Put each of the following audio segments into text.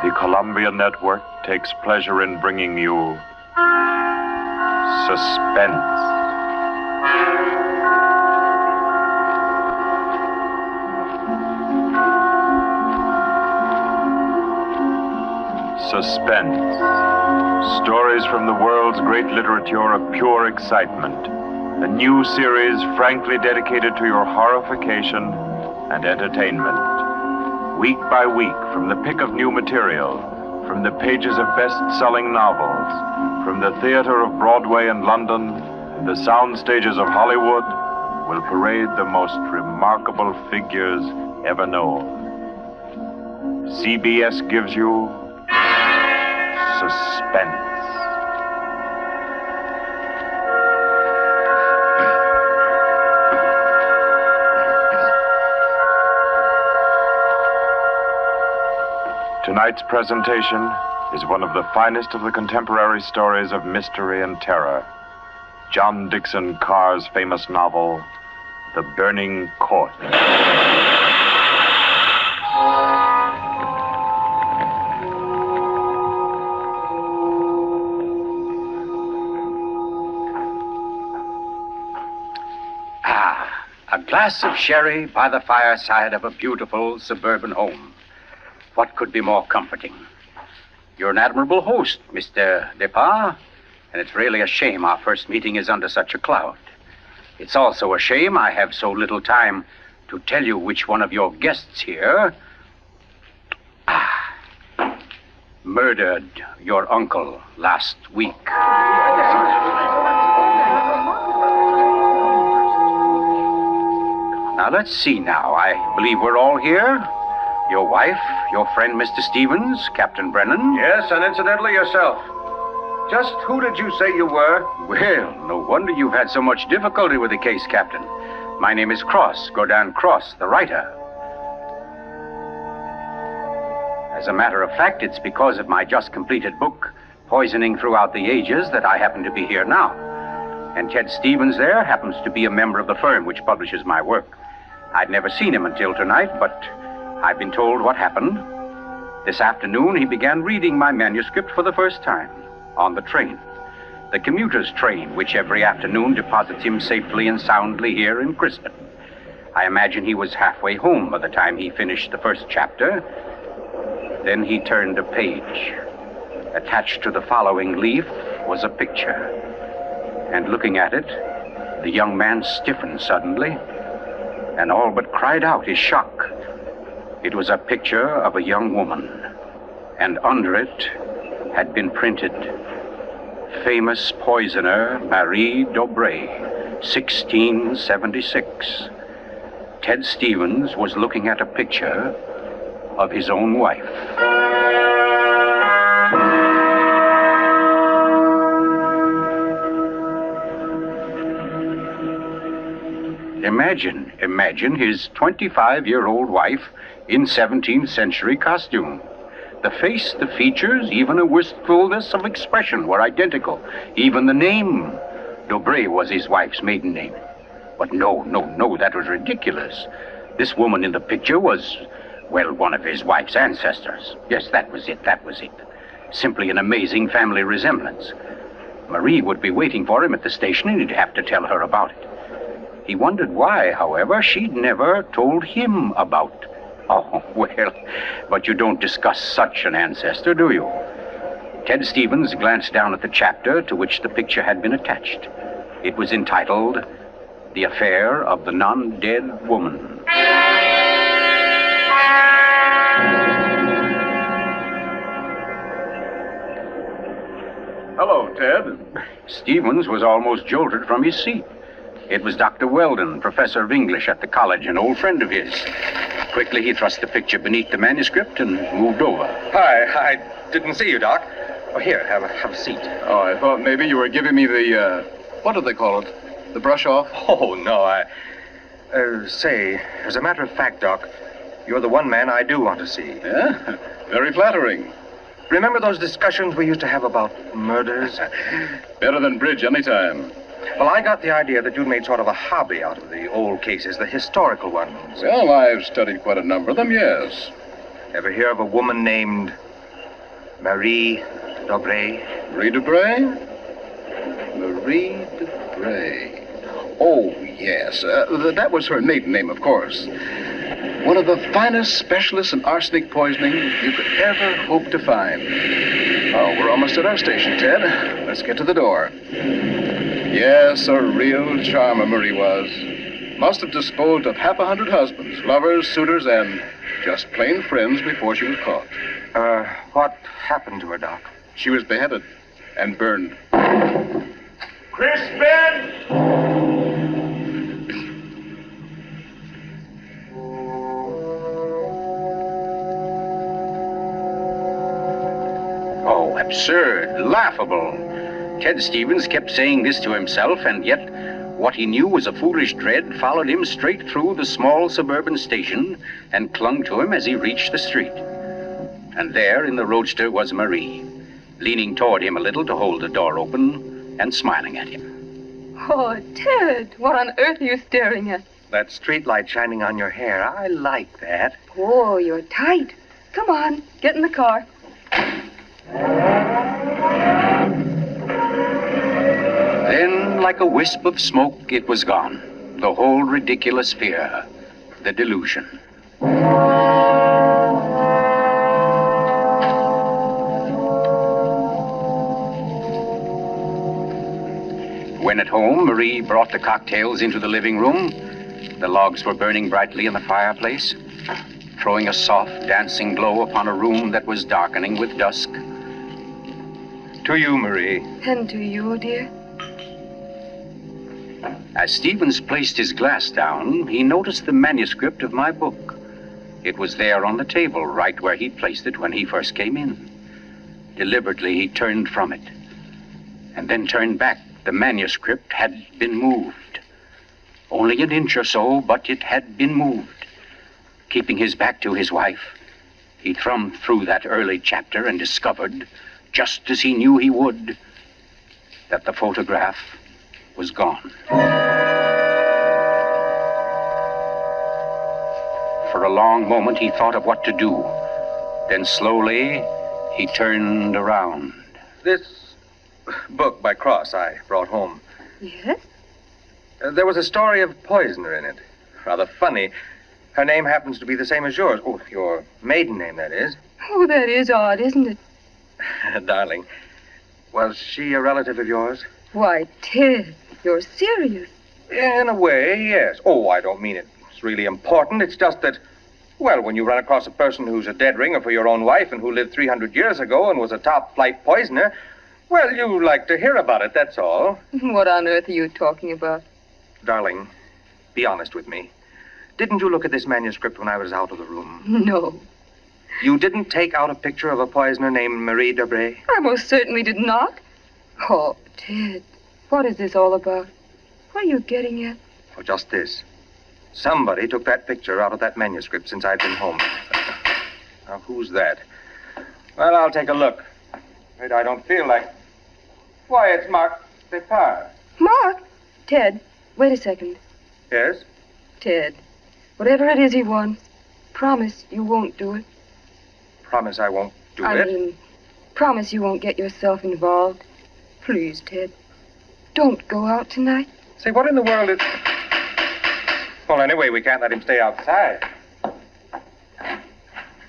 The Columbia Network takes pleasure in bringing you Suspense. Suspense. Stories from the world's great literature of pure excitement. A new series frankly dedicated to your horrification and entertainment. Week by week, from the pick of new material, from the pages of best-selling novels, from the theater of Broadway and London, and the sound stages of Hollywood, will parade the most remarkable figures ever known. CBS gives you Suspense. Tonight's presentation is one of the finest of the contemporary stories of mystery and terror. John Dickson Carr's famous novel, The Burning Court. A glass of sherry by the fireside of a beautiful suburban home. What could be more comforting? You're an admirable host, Mr. Despas, and it's really a shame our first meeting is under such a cloud. It's also a shame I have so little time to tell you which one of your guests here murdered your uncle last week. Now, let's see now. I believe we're all here. Your wife, your friend, Mr. Stevens, Captain Brennan. Yes, and incidentally, yourself. Just who did you say you were? Well, no wonder you've had so much difficulty with the case, Captain. My name is Cross, Gaudan Cross, the writer. As a matter of fact, it's because of my just completed book, Poisoning Throughout the Ages, that I happen to be here now. And Ted Stevens there happens to be a member of the firm which publishes my work. I'd never seen him until tonight, but I've been told what happened. This afternoon, he began reading my manuscript for the first time on the train. The commuter's train, which every afternoon deposits him safely and soundly here in Crispin. I imagine he was halfway home by the time he finished the first chapter. Then he turned a page. Attached to the following leaf was a picture. And looking at it, the young man stiffened suddenly and all but cried out his shock. It was a picture of a young woman, and under it had been printed, famous poisoner Marie Dobré, 1676. Ted Stevens was looking at a picture of his own wife. Imagine his 25-year-old wife in 17th century costume. The face, the features, even a wistfulness of expression were identical. Even the name, Dobré, was his wife's maiden name. But no, that was ridiculous. This woman in the picture was, well, one of his wife's ancestors. Yes, that was it. Simply an amazing family resemblance. Marie would be waiting for him at the station, and he'd have to tell her about it. He wondered why, however, she'd never told him about. Oh, well, but you don't discuss such an ancestor, do you? Ted Stevens glanced down at the chapter to which the picture had been attached. It was entitled, The Affair of the Non-Dead Woman. Hello, Ted. Stevens was almost jolted from his seat. It was Dr. Weldon, professor of English at the college, an old friend of his. Quickly, he thrust the picture beneath the manuscript and moved over. Hi, I didn't see you, Doc. Oh, here, have a seat. Oh, I thought maybe you were giving me the, what do they call it? The brush off? Oh, no, say, as a matter of fact, Doc, you're the one man I do want to see. Yeah? Very flattering. Remember those discussions we used to have about murders? Better than bridge anytime. Well, I got the idea that you'd made sort of a hobby out of the old cases, the historical ones. Well, I've studied quite a number of them, yes. Ever hear of a woman named Marie Dobré. Marie Debray? Marie Debray. Oh, yes. That was her maiden name, of course. One of the finest specialists in arsenic poisoning you could ever hope to find. Oh, we're almost at our station, Ted. Let's get to the door. Yes, a real charmer Marie was. Must have disposed of 100 husbands, lovers, suitors, and just plain friends before she was caught. What happened to her, Doc? She was beheaded and burned. Crispin! Oh, absurd, laughable. Ted Stevens kept saying this to himself, and yet what he knew was a foolish dread followed him straight through the small suburban station and clung to him as he reached the street. And there in the roadster was Marie, leaning toward him a little to hold the door open and smiling at him. Oh, Ted, what on earth are you staring at? That streetlight shining on your hair, I like that. Oh, you're tight. Come on, get in the car. Then, like a wisp of smoke, it was gone. The whole ridiculous fear, the delusion. When at home, Marie brought the cocktails into the living room. The logs were burning brightly in the fireplace, throwing a soft, dancing glow upon a room that was darkening with dusk. To you, Marie. And to you, dear. As Stevens placed his glass down, he noticed the manuscript of my book. It was there on the table, right where he'd placed it when he first came in. Deliberately, he turned from it, and then turned back. The manuscript had been moved. Only an inch or so, but it had been moved. Keeping his back to his wife, he thumbed through that early chapter and discovered, just as he knew he would, that the photograph was gone. For a long moment, he thought of what to do. Then slowly, he turned around. This book by Cross I brought home. Yes? There was a story of a poisoner in it. Rather funny. Her name happens to be the same as yours. Oh, your maiden name, that is. Oh, that is odd, isn't it? Darling, was she a relative of yours? Why, Ted, you're serious. In a way, yes. Oh, I don't mean it's really important. It's just that, well, when you run across a person who's a dead ringer for your own wife and who lived 300 years ago and was a top-flight poisoner, well, you like to hear about it, that's all. What on earth are you talking about? Darling, be honest with me. Didn't you look at this manuscript when I was out of the room? No. You didn't take out a picture of a poisoner named Marie Dobré? I most certainly did not. Oh, Ted, what is this all about? What are you getting at? Oh, just this. Somebody took that picture out of that manuscript since I've been home. Now, who's that? Well, I'll take a look. Afraid I don't feel like... Why, it's Mark Despas. Mark? Ted, wait a second. Yes? Ted, whatever it is he wants, promise you won't do it. Promise I won't do I it? mean, promise you won't get yourself involved. Please, Ted, don't go out tonight. Say, what in the world is... Well, anyway, we can't let him stay outside.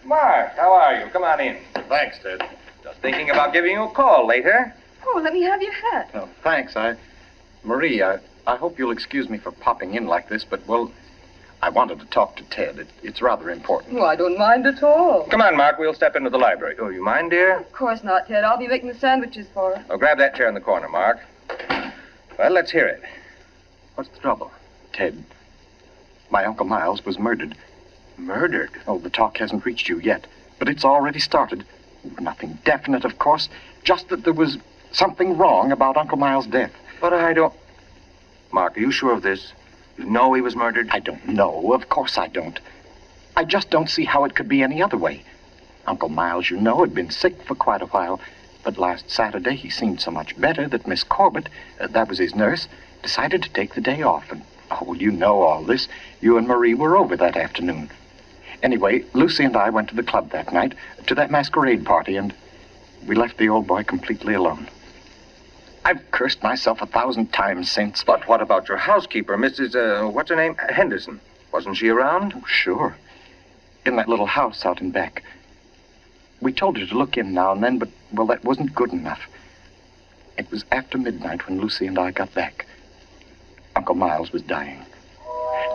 Mark, how are you? Come on in. Thanks, Ted. Just thinking about giving you a call later. Oh, let me have your hat. Oh, thanks. Marie, I hope you'll excuse me for popping in like this, but, well, I wanted to talk to Ted. It's rather important. Oh, I don't mind at all. Come on, Mark, we'll step into the library. Oh, you mind, dear? Of course not, Ted. I'll be making the sandwiches for her. Oh, grab that chair in the corner, Mark. Well, let's hear it. What's the trouble? Ted, my Uncle Miles was murdered. Murdered? Oh, the talk hasn't reached you yet, but it's already started. Nothing definite, of course, just that there was something wrong about Uncle Miles' death. But I don't... Mark, are you sure of this? You know he was murdered? I don't know. Of course I don't. I just don't see how it could be any other way. Uncle Miles, you know, had been sick for quite a while, but last Saturday he seemed so much better that Miss Corbett, that was his nurse, decided to take the day off. And, oh, you know all this. You and Marie were over that afternoon. Anyway, Lucy and I went to the club that night, to that masquerade party, and we left the old boy completely alone. I've cursed myself 1,000 times since. But what about your housekeeper, Mrs., what's her name? Henderson. Wasn't she around? Oh, sure. In that little house out in back. We told her to look in now and then, but, well, that wasn't good enough. It was after midnight when Lucy and I got back. Uncle Miles was dying.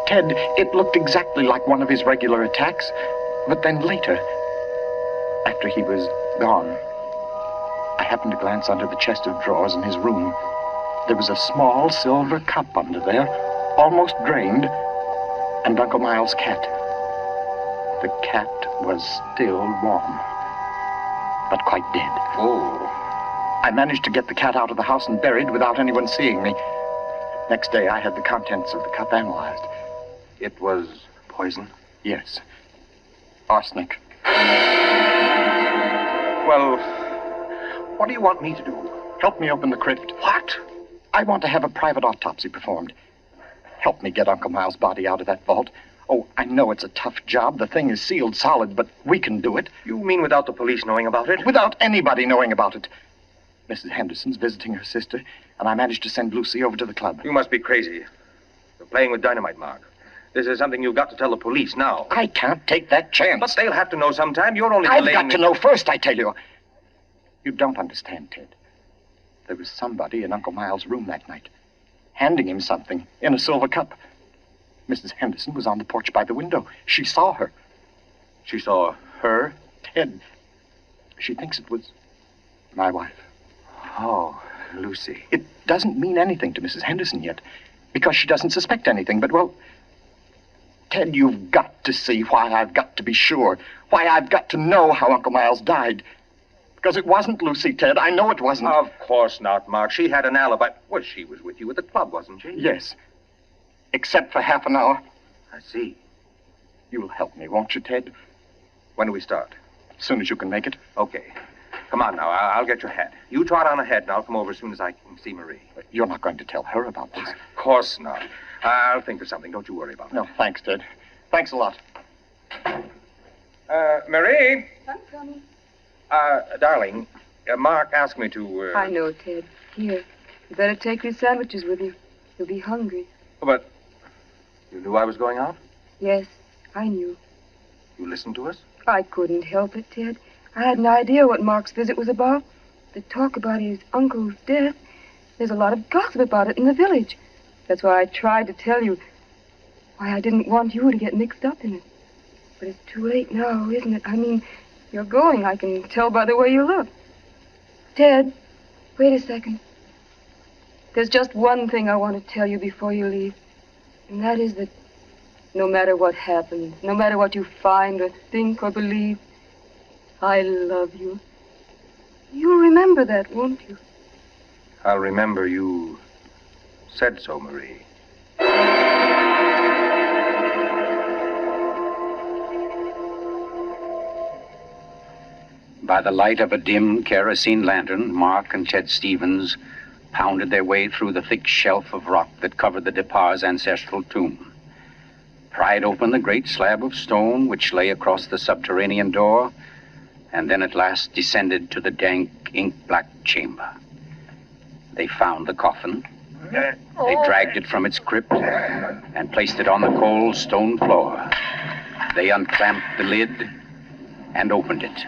Ted, it looked exactly like one of his regular attacks, but then later, after he was gone, I happened to glance under the chest of drawers in his room. There was a small silver cup under there, almost drained, and Uncle Miles' cat. The cat was still warm, but quite dead. Oh. I managed to get the cat out of the house and buried without anyone seeing me. Next day, I had the contents of the cup analyzed. It was poison? Yes. Arsenic. Well, what do you want me to do? Help me open the crypt. What? I want to have a private autopsy performed. Help me get Uncle Miles' body out of that vault. Oh, I know it's a tough job. The thing is sealed solid, but we can do it. You mean without the police knowing about it? Without anybody knowing about it. Mrs. Henderson's visiting her sister, and I managed to send Lucy over to the club. You must be crazy. You're playing with dynamite, Mark. This is something you've got to tell the police now. I can't take that chance. But they'll have to know sometime. You're only I've delaying... got to know first, I tell you. You don't understand, Ted. There was somebody in Uncle Miles' room that night, handing him something in a silver cup. Mrs. Henderson was on the porch by the window. She saw her. She saw her? Ted, she thinks it was my wife. Oh, Lucy. It doesn't mean anything to Mrs. Henderson yet, because she doesn't suspect anything, but, well, Ted, you've got to see why I've got to be sure, why I've got to know how Uncle Miles died. Because it wasn't Lucy, Ted. I know it wasn't. Of course not, Mark. She had an alibi. Well, she was with you at the club, wasn't she? Yes. Except for half an hour. I see. You'll help me, won't you, Ted? When do we start? As soon as you can make it. Okay. Come on now. I'll get your hat. You trot on ahead, and I'll come over as soon as I can see Marie. You're not going to tell her about this. Of course not. I'll think of something. Don't you worry about it. No, thanks, Ted. Thanks a lot. Marie? I'm coming. Darling, Mark asked me to, I know, Ted. Here. You better take your sandwiches with you. You'll be hungry. But you knew I was going out? Yes, I knew. You listened to us? I couldn't help it, Ted. I had an idea what Mark's visit was about. The talk about his uncle's death. There's a lot of gossip about it in the village. That's why I tried to tell you. Why I didn't want you to get mixed up in it. But it's too late now, isn't it? I mean, you're going. I can tell by the way you look. Ted, wait a second. There's just one thing I want to tell you before you leave. And that is that no matter what happens, no matter what you find or think or believe, I love you. You'll remember that, won't you? I'll remember you said so, Marie. By the light of a dim kerosene lantern, Mark and Chet Stevens pounded their way through the thick shelf of rock that covered the Despas' ancestral tomb, pried open the great slab of stone which lay across the subterranean door, and then at last descended to the dank, ink-black chamber. They found the coffin. They dragged it from its crypt and placed it on the cold stone floor. They unclamped the lid and opened it.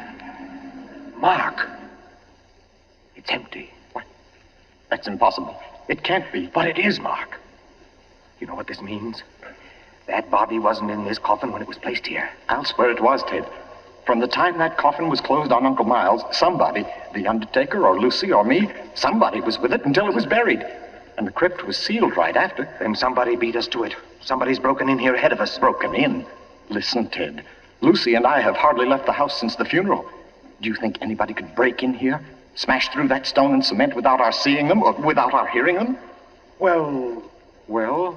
Mark! It's empty. What? That's impossible. It can't be. But it is, Mark. You know what this means? That body wasn't in this coffin when it was placed here. I'll swear it was, Ted. From the time that coffin was closed on Uncle Miles, somebody, the undertaker or Lucy or me, somebody was with it until it was buried. And the crypt was sealed right after. Then somebody beat us to it. Somebody's broken in here ahead of us. Broken in? Listen, Ted. Lucy and I have hardly left the house since the funeral. Do you think anybody could break in here, smash through that stone and cement without our seeing them or without our hearing them? Well... What?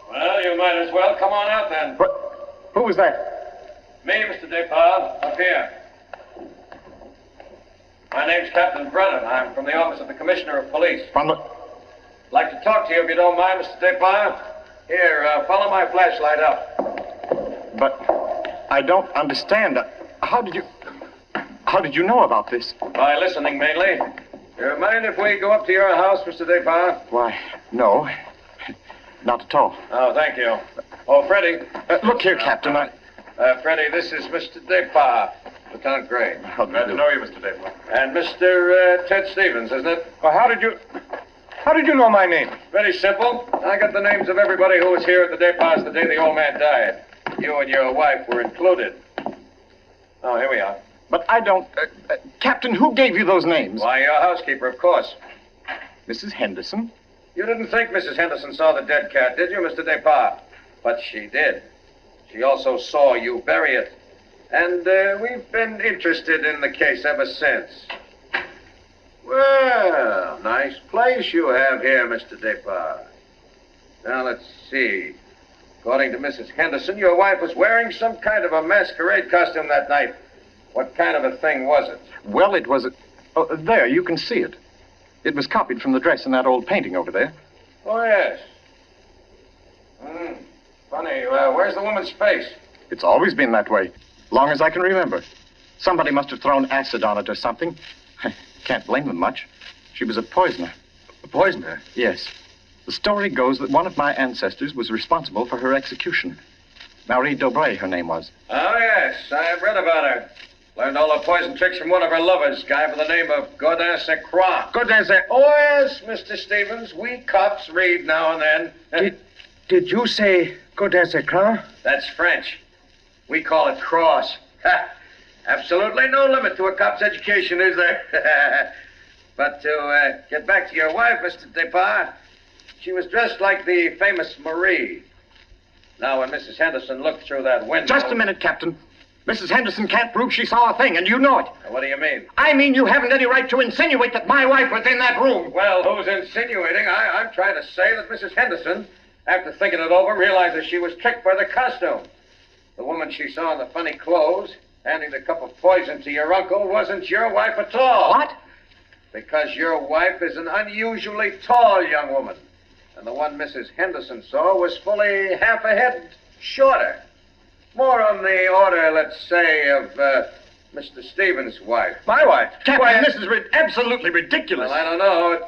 Well, you might as well come on out then. What? Who was that? Me, Mr. Despas, up here. My name's Captain Brennan. I'm from the office of the Commissioner of Police. From the... Like to talk to you if you don't mind, Mr. Despas. Here, follow my flashlight up. But I don't understand. How How did you know about this? By listening, mainly. You mind if we go up to your house, Mr. Despas? Why, no. Not at all. Oh, thank you. Oh, Freddie. Look here, Captain. Freddie, this is Mr. Despas, Lieutenant Gray. How do you Glad do? to know you, Mr. Despas. And Mr. Ted Stevens, isn't it? Well, how did you know my name? Very simple. I got the names of everybody who was here at the Despas the day the old man died. You and your wife were included. Oh, here we are. But I don't... Captain, who gave you those names? Why, your housekeeper, of course. Mrs. Henderson? You didn't think Mrs. Henderson saw the dead cat, did you, Mr. Despas? But she did. She also saw you bury it. And we've been interested in the case ever since. Well, nice place you have here, Mr. Despas. Now, let's see. According to Mrs. Henderson, your wife was wearing some kind of a masquerade costume that night. What kind of a thing was it? Well, it was a... Oh, there, you can see it. It was copied from the dress in that old painting over there. Oh, yes. Funny, where's the woman's face? It's always been that way, long as I can remember. Somebody must have thrown acid on it or something. Can't blame them much. She was a poisoner. A poisoner? Yes. The story goes that one of my ancestors was responsible for her execution. Marie Dobray, her name was. Oh, yes, I've read about her. Learned all her poison tricks from one of her lovers, guy by the name of Gaudan Cross. Oh, yes, Mr. Stevens. We cops read now and then. Did you say Gaudan Cross? That's French. We call it cross. Absolutely no limit to a cop's education, is there? But to get back to your wife, Mr. Despas, she was dressed like the famous Marie. Now, when Mrs. Henderson looked through that window... Just a minute, Captain. Mrs. Henderson can't prove she saw a thing, and you know it. What do you mean? I mean you haven't any right to insinuate that my wife was in that room. Well, who's insinuating? I'm trying to say that Mrs. Henderson, after thinking it over, realizes she was tricked by the costume. The woman she saw in the funny clothes, handing the cup of poison to your uncle, wasn't your wife at all. What? Because your wife is an unusually tall young woman. And the one Mrs. Henderson saw was fully half a head shorter. More on the order, let's say, of Mr. Stevens' wife. My wife? Captain, this is absolutely ridiculous. Well, I don't know.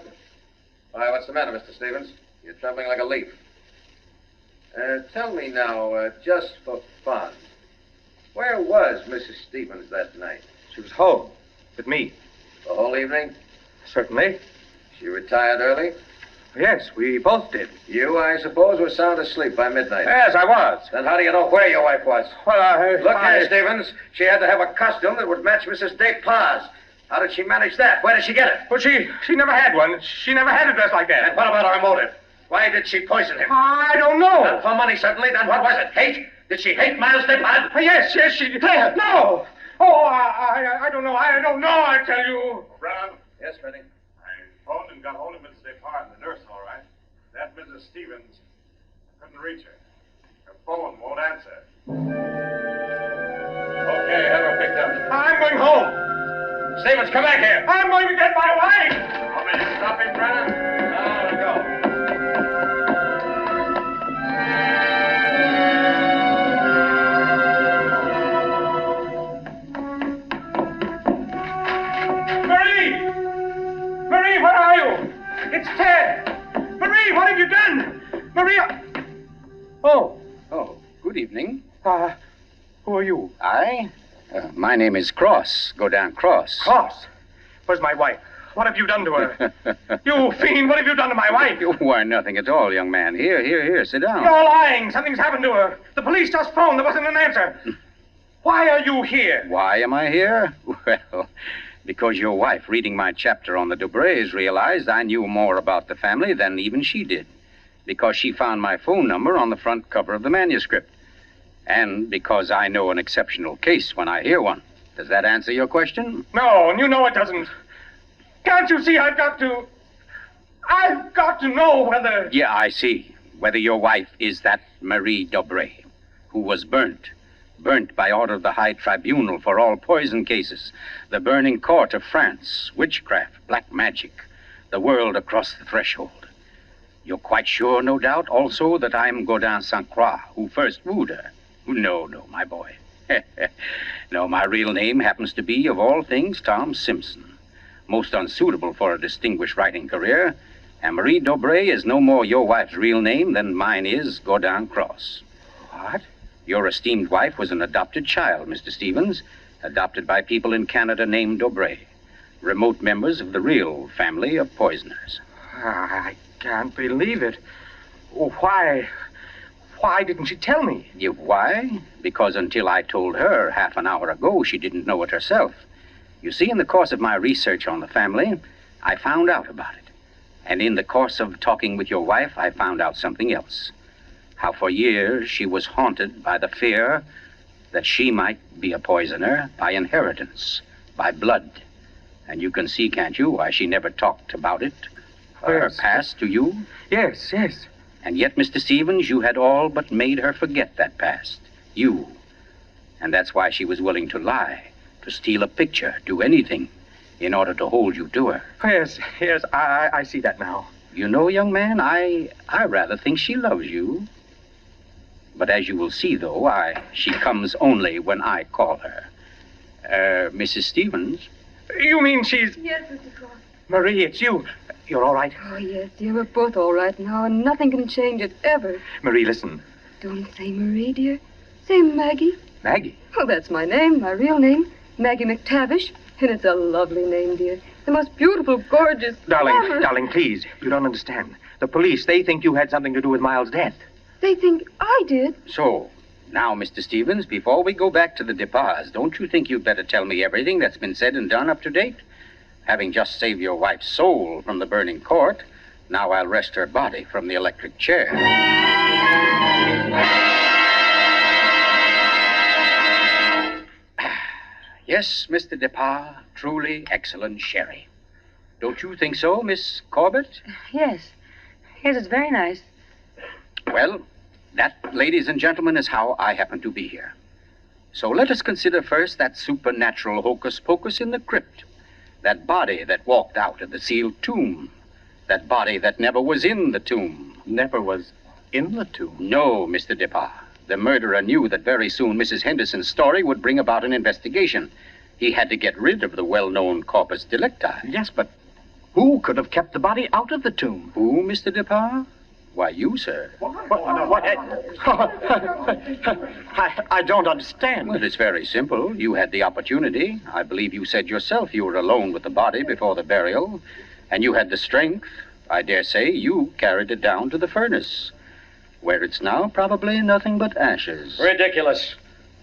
Why, what's the matter, Mr. Stevens? You're trembling like a leaf. Tell me now, just for fun, where was Mrs. Stevens that night? She was home. With me. The whole evening? Certainly. She retired early? Yes, we both did. You, I suppose, were sound asleep by midnight. Yes, I was. Then how do you know where your wife was? Well, Look here, Stevens. She had to have a costume that would match Mrs. Despas. How did she manage that? Where did she get it? Well, she never had one. She never had a dress like that. And what about her motive? Why did she poison him? I don't know. Not for money, certainly. Then what was it? Hate? Did she hate Miles Despas? Yes, she did. No. Oh, I don't know. I don't know, I tell you. Brown? Yes, Freddie. I phoned and got hold of Mrs. Despas and the nurse, all right. That Mrs. Stevens, I couldn't reach her. Her phone won't answer. Okay, have her picked up. I'm going home. Stevens, come back here. I'm going to get my wife. Want me to stop him, Brennan? No, go. Marie, where are you? It's Ted. Marie, what have you done? Maria. Oh, good evening. who are you? My name is Cross, Gaudan Cross. Cross. Where's my wife? What have you done to her? You fiend, what have you done to my wife? Why, nothing at all, young man. Here, sit down. You're lying. Something's happened to her. The police just phoned. There wasn't an answer. Why are you here? Why am I here? Well, because your wife, reading my chapter on the Dobrays, realized I knew more about the family than even she did. Because she found my phone number on the front cover of the manuscript. And because I know an exceptional case when I hear one. Does that answer your question? No, and you know it doesn't. Can't you see I've got to know whether... Yeah, I see. Whether your wife is that Marie Dobray, who was burnt. Burnt by order of the High Tribunal for all poison cases. The burning court of France. Witchcraft, black magic. The world across the threshold. You're quite sure, no doubt, also, that I'm Gaudan Cross, who first wooed her. No, my boy. No, my real name happens to be, of all things, Tom Simpson. Most unsuitable for a distinguished writing career. And Marie Dobray is no more your wife's real name than mine is Gaudan Cross. What? Your esteemed wife was an adopted child, Mr. Stevens, adopted by people in Canada named Dobray, remote members of the real family of poisoners. I can't believe it. Oh, why didn't she tell me? Why? Because until I told her half an hour ago, she didn't know it herself. You see, in the course of my research on the family, I found out about it. And in the course of talking with your wife, I found out something else. How for years she was haunted by the fear that she might be a poisoner by inheritance, by blood. And you can see, can't you, why she never talked about it, or her Yes. past to you? Yes. And yet, Mr. Stevens, you had all but made her forget that past. You. And that's why she was willing to lie, to steal a picture, do anything, in order to hold you to her. Yes, I see that now. You know, young man, I rather think she loves you. But as you will see, though, she comes only when I call her. Mrs. Stevens? You mean she's... Yes, Mr. Cross. Marie, it's you. You're all right? Oh, yes, dear. We're both all right now, and nothing can change it, ever. Marie, listen. Don't say Marie, dear. Say Maggie. Maggie? Oh, that's my name, my real name. Maggie McTavish. And it's a lovely name, dear. The most beautiful, gorgeous... glamorous- Darling, please. You don't understand. The police, they think you had something to do with Miles' death. They think I did. So, now, Mr. Stevens, before we go back to the Despas, don't you think you'd better tell me everything that's been said and done up to date? Having just saved your wife's soul from the burning court, now I'll wrest her body from the electric chair. Yes, Mr. Despas, truly excellent sherry. Don't you think so, Miss Corbett? Yes. Yes, it's very nice. Well, that, ladies and gentlemen, is how I happen to be here. So let us consider first that supernatural hocus pocus in the crypt. That body that walked out of the sealed tomb. That body that never was in the tomb. Never was in the tomb. No, Mr. Despas. The murderer knew that very soon Mrs. Henderson's story would bring about an investigation. He had to get rid of the well-known corpus delicti. Yes, but who could have kept the body out of the tomb? Who, Mr. Despas? Why, you, sir. What? I don't understand. Well, it's very simple. You had the opportunity. I believe you said yourself you were alone with the body before the burial. And you had the strength. I dare say you carried it down to the furnace, where it's now probably nothing but ashes. Ridiculous.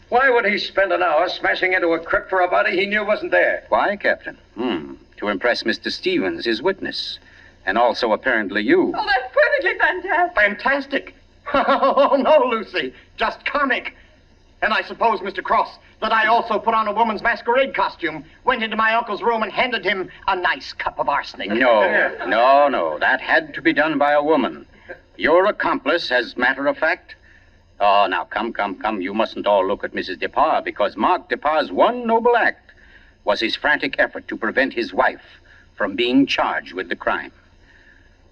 Why would he spend an hour smashing into a crypt for a body he knew wasn't there? Why, Captain? To impress Mr. Stevens, his witness. And also, apparently, you. Oh, that's perfectly fantastic. Fantastic. Oh, no, Lucy. Just comic. And I suppose, Mr. Cross, that I also put on a woman's masquerade costume, went into my uncle's room and handed him a nice cup of arsenic. No. That had to be done by a woman. Your accomplice, as matter of fact. Oh, now, come. You mustn't all look at Mrs. Despas, because Mark Despas' one noble act was his frantic effort to prevent his wife from being charged with the crime.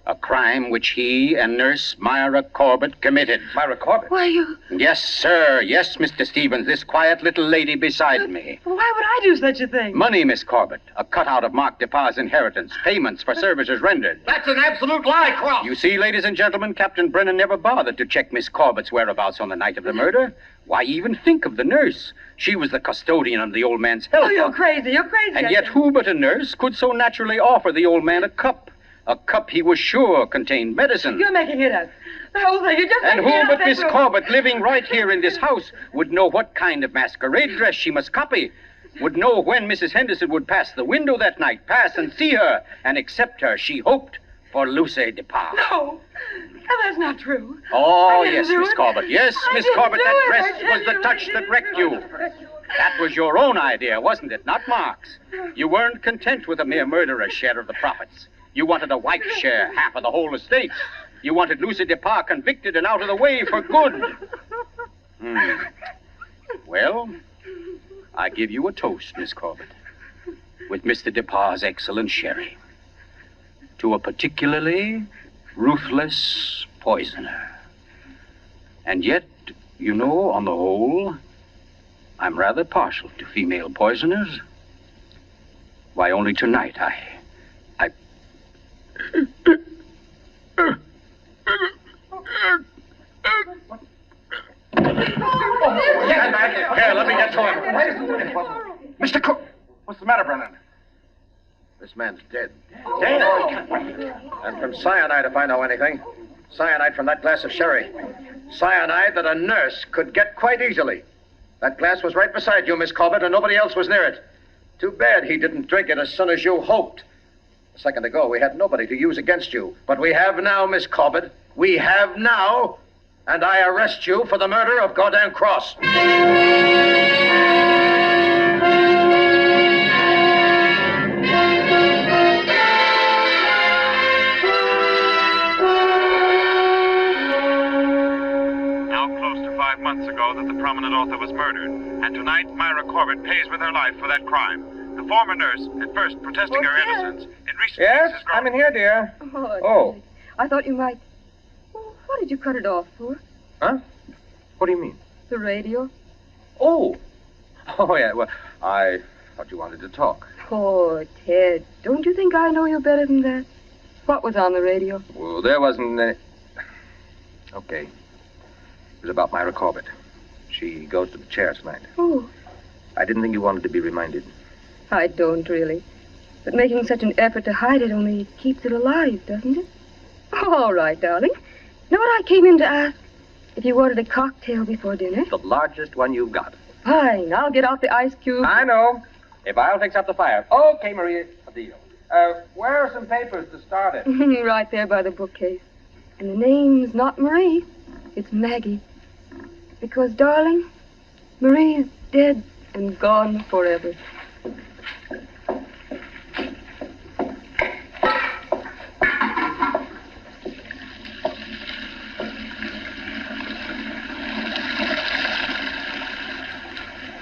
A crime which he and Nurse Myra Corbett committed. Myra Corbett? Why, you... Yes, sir. Yes, Mr. Stevens, this quiet little lady beside me. Why would I do such a thing? Money, Miss Corbett. A cutout of Mark Despas' inheritance. Payments for services rendered. That's an absolute lie, Cross. You see, ladies and gentlemen, Captain Brennan never bothered to check Miss Corbett's whereabouts on the night of the murder. Why even think of the nurse? She was the custodian of the old man's health. Oh, you're crazy. And yet who but a nurse could so naturally offer the old man a cup? A cup he was sure contained medicine. You're making it up. The whole thing, you're just And making it who up. but Miss Corbett, living right here in this house, would know what kind of masquerade dress she must copy, would know when Mrs. Henderson would pass the window that night, pass and see her, and accept her, she hoped, for Lucy Despas. No, that's not true. Oh, I didn't yes, do Miss it. Corbett. Yes, I Miss didn't Corbett, do that it. dress I tell was the you, touch I that wrecked you. That was your own idea, wasn't it? Not Mark's. You weren't content with a mere murderer's share of the profits. You wanted a wife's share, half of the whole estate. You wanted Lucy Despas convicted and out of the way for good. Well, I give you a toast, Miss Corbett, with Mr. Despas' excellent sherry, to a particularly ruthless poisoner. And yet, you know, on the whole, I'm rather partial to female poisoners. Why, only tonight I... Get back here. Here, let me get to him. Mr. Cook! What's the matter, Brennan? This man's dead. Dead? And from cyanide, if I know anything. Cyanide from that glass of sherry. Cyanide that a nurse could get quite easily. That glass was right beside you, Miss Corbett, and nobody else was near it. Too bad he didn't drink it as soon as you hoped. A second ago, we had nobody to use against you. But we have now, Miss Corbett. We have now. And I arrest you for the murder of Gaudan Cross. Months ago that the prominent author was murdered, and tonight Myra Corbett pays with her life for that crime. The former nurse, at first protesting her innocence, in recent Yes, weeks has grown... I'm in here, dear. Oh. I thought you might... Oh, what did you cut it off for? Huh? What do you mean? The radio. Oh, yeah, well, I thought you wanted to talk. Oh, Ted, don't you think I know you better than that? What was on the radio? Well, there wasn't any... Okay. It was about Myra Corbett. She goes to the chair tonight. Oh, I didn't think you wanted to be reminded. I don't really. But making such an effort to hide it only keeps it alive, doesn't it? All right, darling. Know what I came in to ask? If you wanted a cocktail before dinner? The largest one you've got. Fine. I'll get out the ice cube. I know. If I'll fix up the fire. Okay, Maria, a deal. Where are some papers to start it? Right there by the bookcase. And the name's not Marie. It's Maggie. Because, darling, Marie's dead and gone forever.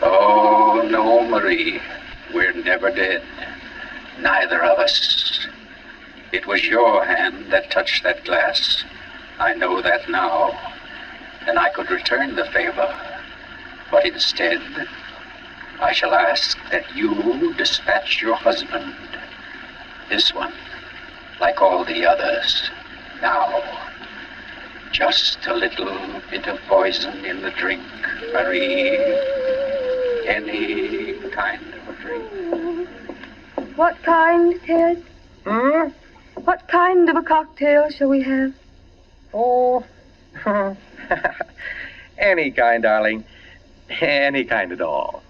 Oh, no, Marie. We're never dead. Neither of us. It was your hand that touched that glass. I know that now. And I could return the favor. But instead, I shall ask that you dispatch your husband. This one, like all the others. Now, just a little bit of poison in the drink, Marie. Any kind of a drink. What kind, Ted? Hmm? What kind of a cocktail shall we have? Oh, any kind, darling. Any kind at all.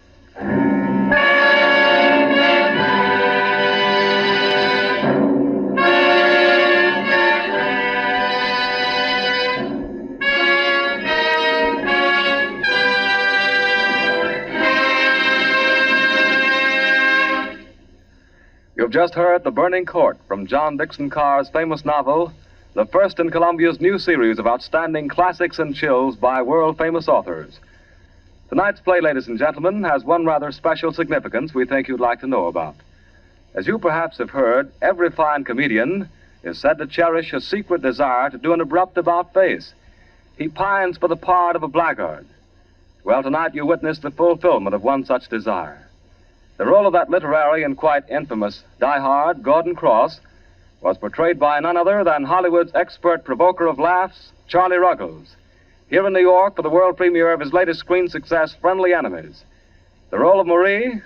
You've just heard The Burning Court from John Dickson Carr's famous novel, the first in Columbia's new series of outstanding classics and chills by world-famous authors. Tonight's play, ladies and gentlemen, has one rather special significance we think you'd like to know about. As you perhaps have heard, every fine comedian is said to cherish a secret desire to do an abrupt about-face. He pines for the part of a blackguard. Well, tonight you witness the fulfillment of one such desire. The role of that literary and quite infamous diehard, Gaudan Cross, was portrayed by none other than Hollywood's expert provoker of laughs, Charlie Ruggles, here in New York for the world premiere of his latest screen success, Friendly Enemies. The role of Marie,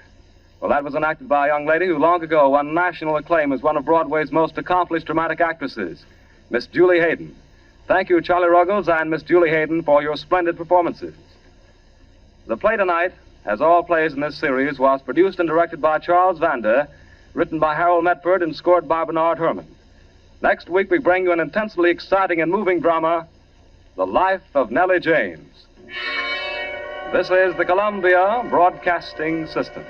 well, that was enacted by a young lady who long ago won national acclaim as one of Broadway's most accomplished dramatic actresses, Miss Julie Hayden. Thank you, Charlie Ruggles and Miss Julie Hayden, for your splendid performances. The play tonight, as all plays in this series, was produced and directed by Charles Vander, written by Harold Metford and scored by Bernard Herrmann. Next week, we bring you an intensely exciting and moving drama, The Life of Nellie James. This is the Columbia Broadcasting System.